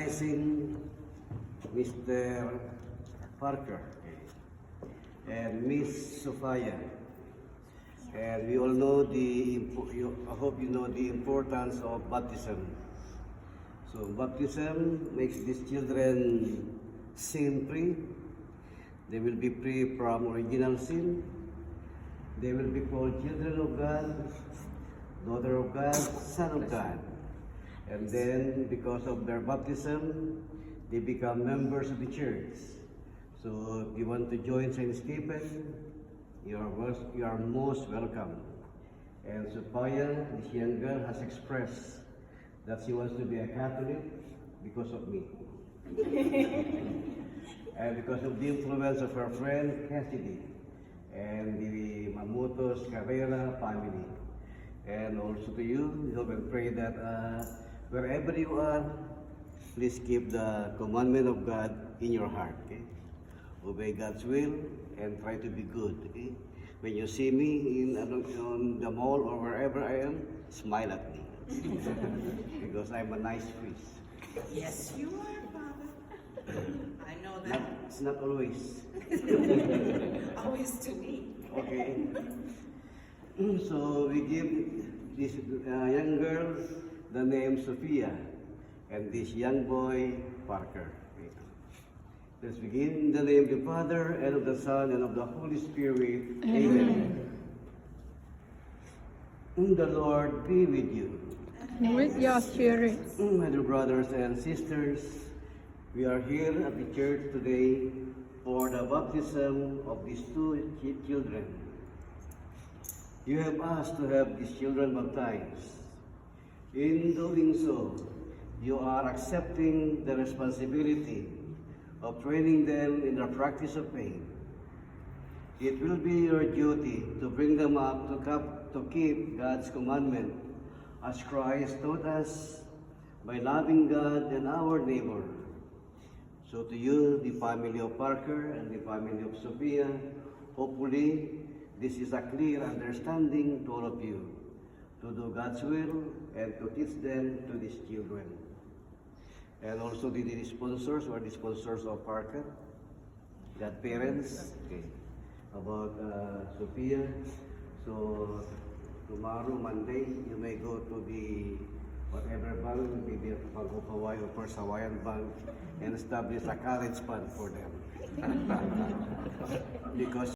baptizing Mr. Parker and Miss Sophia. And we all know I hope you know the importance of baptism. So baptism makes these children sin-free. They will be free from original sin. They will be called children of God, daughter of God, son of God. And then, because of their baptism, they become members of the church. So if you want to join St. Stephen, you are most welcome. And Sophia, this young girl, has expressed that she wants to be a Catholic because of me. And because of the influence of her friend Cassidy and the Mamutos Carrera family. And also to you, we hope and pray that wherever you are, please keep the commandment of God in your heart. Okay? Obey God's will and try to be good. Okay? When you see me on the mall or wherever I am, smile at me. Because I'm a nice priest. Yes, you are, Father. I know that. It's not always. Always to me. Okay. So we give this young girl the name Sophia and this young boy Parker. Okay. Let's begin in the name of the Father and of the Son and of the Holy Spirit. Amen. The Lord be with you. And with your spirit. My dear brothers and sisters, we are here at the church today for the baptism of these two children. You have asked to have these children baptized. In doing so, you are accepting the responsibility of training them in the practice of faith. It will be your duty to bring them up to keep God's commandment as Christ taught us by loving God and our neighbor. So to you, the family of Parker and the family of Sophia, hopefully this is a clear understanding to all of you to do God's will and to teach them to these children. And also the sponsors or the sponsors of Parker, godparents, okay, about Sophia. So tomorrow, Monday, you may go to the whatever bank, maybe at Bank of Hawaii or First Hawaiian Bank, and establish a college fund for them. Because